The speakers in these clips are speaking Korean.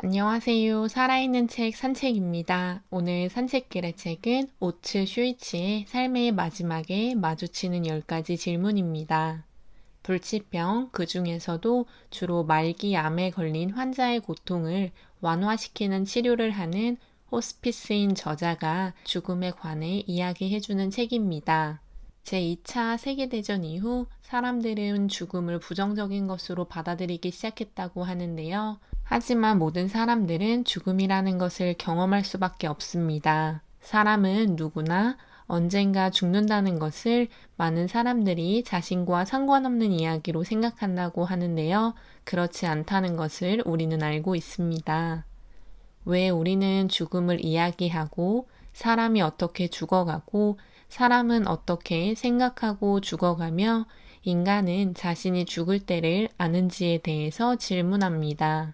안녕하세요. 살아있는 책 산책입니다. 오늘 산책길의 책은 오츠 슈이치의 삶의 마지막에 마주치는 10가지 질문입니다. 불치병, 그 중에서도 주로 말기 암에 걸린 환자의 고통을 완화시키는 치료를 하는 호스피스인 저자가 죽음에 관해 이야기해주는 책입니다. 제2차 세계대전 이후 사람들은 죽음을 부정적인 것으로 받아들이기 시작했다고 하는데요. 하지만 모든 사람들은 죽음이라는 것을 경험할 수밖에 없습니다. 사람은 누구나 언젠가 죽는다는 것을 많은 사람들이 자신과 상관없는 이야기로 생각한다고 하는데요. 그렇지 않다는 것을 우리는 알고 있습니다. 왜 우리는 죽음을 이야기하고 사람이 어떻게 죽어가고 사람은 어떻게 생각하고 죽어가며 인간은 자신이 죽을 때를 아는지에 대해서 질문합니다.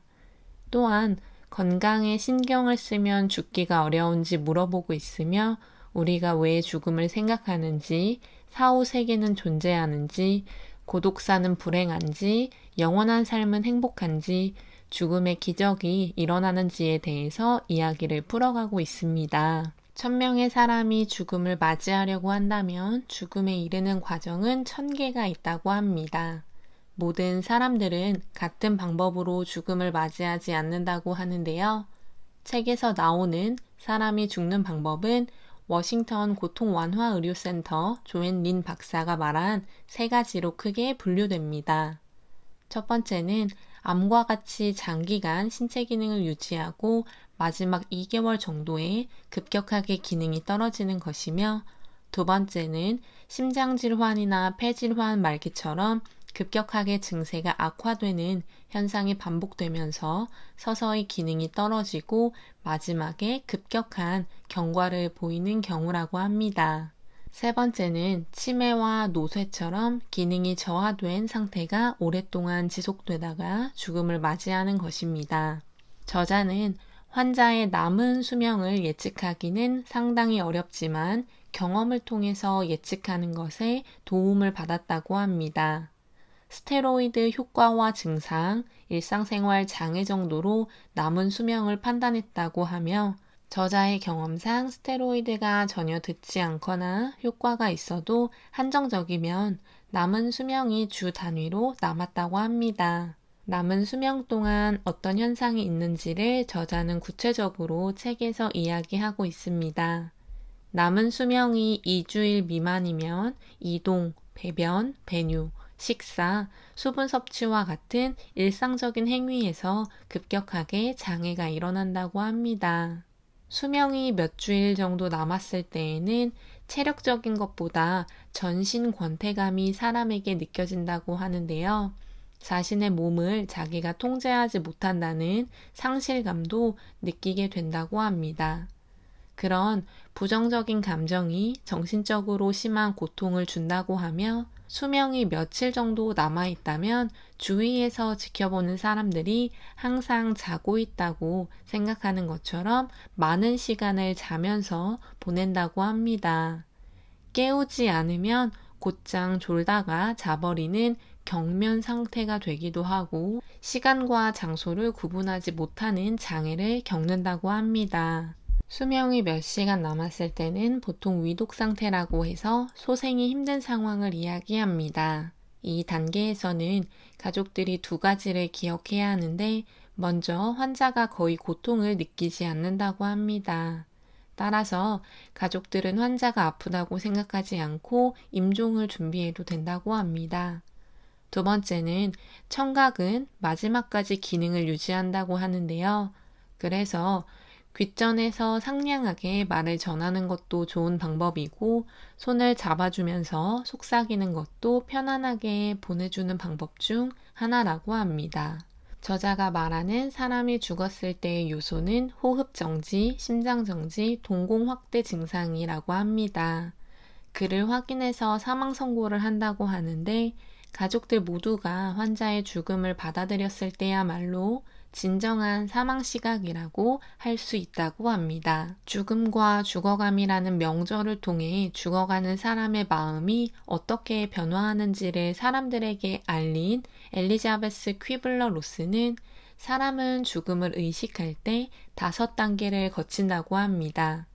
또한 건강에 신경을 쓰면 죽기가 어려운지 물어보고 있으며 우리가 왜 죽음을 생각하는지, 사후 세계는 존재하는지, 고독사는 불행한지, 영원한 삶은 행복한지, 죽음의 기적이 일어나는지에 대해서 이야기를 풀어가고 있습니다. 1000명의 사람이 죽음을 맞이하려고 한다면 죽음에 이르는 과정은 1000개가 있다고 합니다. 모든 사람들은 같은 방법으로 죽음을 맞이하지 않는다고 하는데요. 책에서 나오는 사람이 죽는 방법은 워싱턴 고통완화의료센터 조앤 린 박사가 말한 3가지로 크게 분류됩니다. 첫 번째는 암과 같이 장기간 신체 기능을 유지하고 마지막 2개월 정도에 급격하게 기능이 떨어지는 것이며, 두 번째는 심장질환이나 폐질환 말기처럼 급격하게 증세가 악화되는 현상이 반복되면서 서서히 기능이 떨어지고 마지막에 급격한 경과를 보이는 경우라고 합니다. 세 번째는 치매와 노쇠처럼 기능이 저하된 상태가 오랫동안 지속되다가 죽음을 맞이하는 것입니다. 저자는 환자의 남은 수명을 예측하기는 상당히 어렵지만 경험을 통해서 예측하는 것에 도움을 받았다고 합니다. 스테로이드 효과와 증상, 일상생활 장애 정도로 남은 수명을 판단했다고 하며, 저자의 경험상 스테로이드가 전혀 듣지 않거나 효과가 있어도 한정적이면 남은 수명이 주 단위로 남았다고 합니다. 남은 수명 동안 어떤 현상이 있는지를 저자는 구체적으로 책에서 이야기하고 있습니다. 남은 수명이 2주일 미만이면 이동, 배변, 배뇨, 식사, 수분 섭취와 같은 일상적인 행위에서 급격하게 장애가 일어난다고 합니다. 수명이 몇 주일 정도 남았을 때에는 체력적인 것보다 전신 권태감이 사람에게 느껴진다고 하는데요. 자신의 몸을 자기가 통제하지 못한다는 상실감도 느끼게 된다고 합니다. 그런 부정적인 감정이 정신적으로 심한 고통을 준다고 하며, 수명이 며칠 정도 남아있다면 주위에서 지켜보는 사람들이 항상 자고 있다고 생각하는 것처럼 많은 시간을 자면서 보낸다고 합니다. 깨우지 않으면 곧장 졸다가 자버리는 경면 상태가 되기도 하고 시간과 장소를 구분하지 못하는 장애를 겪는다고 합니다. 수명이 몇 시간 남았을 때는 보통 위독 상태라고 해서 소생이 힘든 상황을 이야기합니다. 이 단계에서는 가족들이 2가지를 기억해야 하는데, 먼저 환자가 거의 고통을 느끼지 않는다고 합니다. 따라서 가족들은 환자가 아프다고 생각하지 않고 임종을 준비해도 된다고 합니다. 두 번째는 청각은 마지막까지 기능을 유지한다고 하는데요. 그래서 귓전에서 상냥하게 말을 전하는 것도 좋은 방법이고, 손을 잡아주면서 속삭이는 것도 편안하게 보내주는 방법 중 하나라고 합니다. 저자가 말하는 사람이 죽었을 때의 요소는 호흡정지, 심장정지, 동공확대 증상이라고 합니다. 그를 확인해서 사망 선고를 한다고 하는데, 가족들 모두가 환자의 죽음을 받아들였을 때야말로 진정한 사망 시각이라고 할 수 있다고 합니다. 죽음과 죽어감이라는 명절을 통해 죽어가는 사람의 마음이 어떻게 변화하는지를 사람들에게 알린 엘리자베스 퀴블러 로스는 사람은 죽음을 의식할 때 5단계를 거친다고 합니다.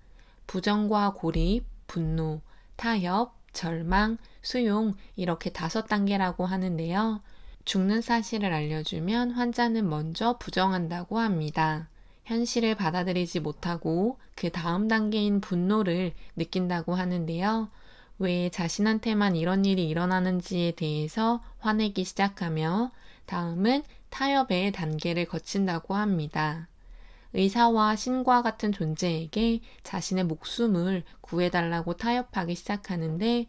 부정과 고립, 분노, 타협, 절망, 수용 이렇게 5단계라고 하는데요. 죽는 사실을 알려주면 환자는 먼저 부정한다고 합니다. 현실을 받아들이지 못하고 그 다음 단계인 분노를 느낀다고 하는데요. 왜 자신한테만 이런 일이 일어나는지에 대해서 화내기 시작하며 다음은 타협의 단계를 거친다고 합니다. 의사와 신과 같은 존재에게 자신의 목숨을 구해달라고 타협하기 시작하는데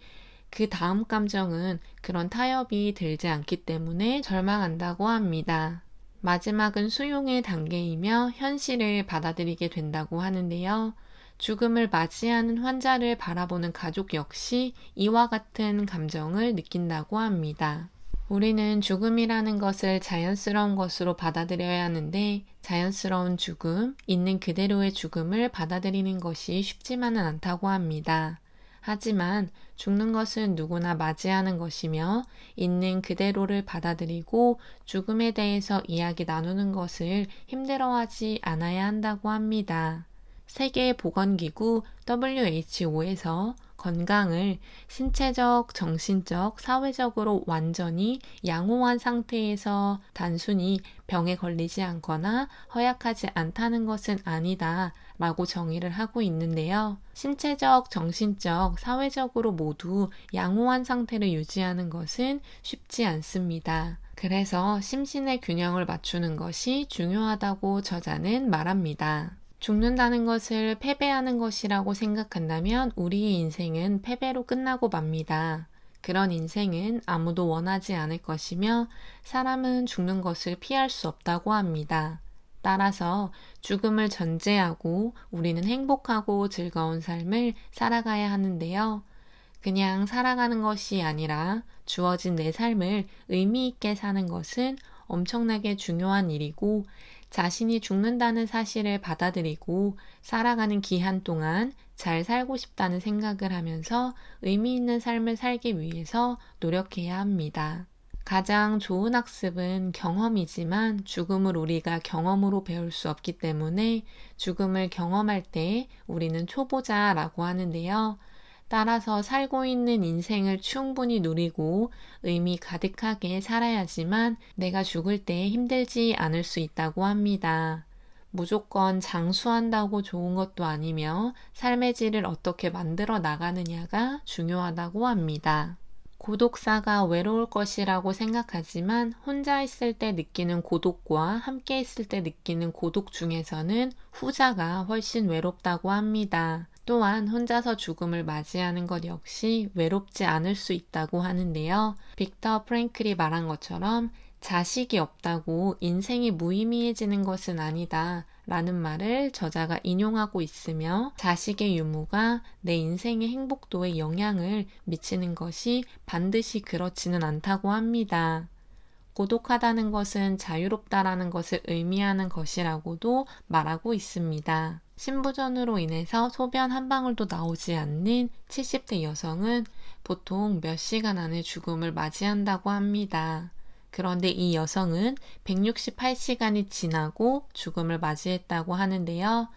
그 다음 감정은 그런 타협이 들지 않기 때문에 절망한다고 합니다. 마지막은 수용의 단계이며 현실을 받아들이게 된다고 하는데요. 죽음을 맞이하는 환자를 바라보는 가족 역시 이와 같은 감정을 느낀다고 합니다. 우리는 죽음이라는 것을 자연스러운 것으로 받아들여야 하는데 자연스러운 죽음, 있는 그대로의 죽음을 받아들이는 것이 쉽지만은 않다고 합니다. 하지만 죽는 것은 누구나 맞이하는 것이며 있는 그대로를 받아들이고 죽음에 대해서 이야기 나누는 것을 힘들어하지 않아야 한다고 합니다. 세계보건기구 WHO에서 건강을 신체적, 정신적, 사회적으로 완전히 양호한 상태에서 단순히 병에 걸리지 않거나 허약하지 않다는 것은 아니다 라고 정의를 하고 있는데요. 신체적, 정신적, 사회적으로 모두 양호한 상태를 유지하는 것은 쉽지 않습니다. 그래서 심신의 균형을 맞추는 것이 중요하다고 저자는 말합니다. 죽는다는 것을 패배하는 것이라고 생각한다면 우리의 인생은 패배로 끝나고 맙니다. 그런 인생은 아무도 원하지 않을 것이며 사람은 죽는 것을 피할 수 없다고 합니다. 따라서 죽음을 전제하고 우리는 행복하고 즐거운 삶을 살아가야 하는데요. 그냥 살아가는 것이 아니라 주어진 내 삶을 의미 있게 사는 것은 엄청나게 중요한 일이고 자신이 죽는다는 사실을 받아들이고 살아가는 기한 동안 잘 살고 싶다는 생각을 하면서 의미 있는 삶을 살기 위해서 노력해야 합니다. 가장 좋은 학습은 경험이지만 죽음을 우리가 경험으로 배울 수 없기 때문에 죽음을 경험할 때 우리는 초보자라고 하는데요. 따라서 살고 있는 인생을 충분히 누리고 의미 가득하게 살아야지만 내가 죽을 때 힘들지 않을 수 있다고 합니다. 무조건 장수한다고 좋은 것도 아니며 삶의 질을 어떻게 만들어 나가느냐가 중요하다고 합니다. 고독사가 외로울 것이라고 생각하지만 혼자 있을 때 느끼는 고독과 함께 있을 때 느끼는 고독 중에서는 후자가 훨씬 외롭다고 합니다. 또한 혼자서 죽음을 맞이하는 것 역시 외롭지 않을 수 있다고 하는데요. 빅터 프랭클이 말한 것처럼 자식이 없다고 인생이 무의미해지는 것은 아니다 라는 말을 저자가 인용하고 있으며 자식의 유무가 내 인생의 행복도에 영향을 미치는 것이 반드시 그렇지는 않다고 합니다. 고독하다는 것은 자유롭다라는 것을 의미하는 것이라고도 말하고 있습니다. 신부전으로 인해서 소변 한 방울도 나오지 않는 70대 여성은 보통 몇 시간 안에 죽음을 맞이한다고 합니다. 그런데 이 여성은 168시간이 지나고 죽음을 맞이했다고 하는데요.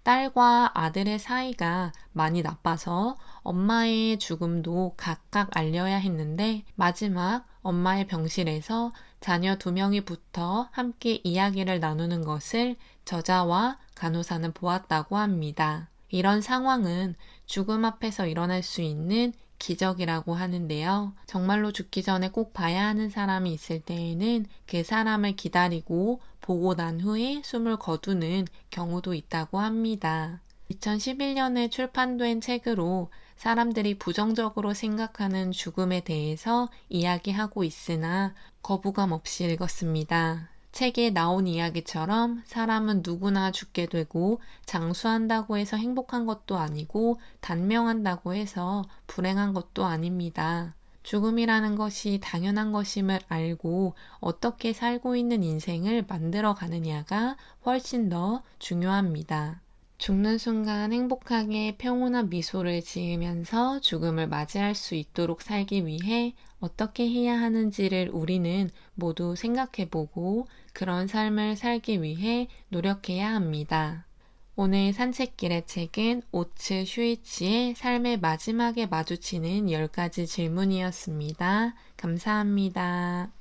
딸과 아들의 사이가 많이 나빠서 엄마의 죽음도 각각 알려야 했는데 마지막 엄마의 병실에서 자녀 2명이 붙어 함께 이야기를 나누는 것을 저자와 간호사는 보았다고 합니다. 이런 상황은 죽음 앞에서 일어날 수 있는 기적이라고 하는데요. 정말로 죽기 전에 꼭 봐야 하는 사람이 있을 때에는 그 사람을 기다리고 보고 난 후에 숨을 거두는 경우도 있다고 합니다. 2011년에 출판된 책으로 사람들이 부정적으로 생각하는 죽음에 대해서 이야기하고 있으나 거부감 없이 읽었습니다. 책에 나온 이야기처럼 사람은 누구나 죽게 되고 장수한다고 해서 행복한 것도 아니고 단명한다고 해서 불행한 것도 아닙니다. 죽음이라는 것이 당연한 것임을 알고 어떻게 살고 있는 인생을 만들어 가느냐가 훨씬 더 중요합니다. 죽는 순간 행복하게 평온한 미소를 지으면서 죽음을 맞이할 수 있도록 살기 위해 어떻게 해야 하는지를 우리는 모두 생각해보고 그런 삶을 살기 위해 노력해야 합니다. 오늘 산책길의 책은 오츠 슈이치의 삶의 마지막에 마주치는 10가지 질문이었습니다. 감사합니다.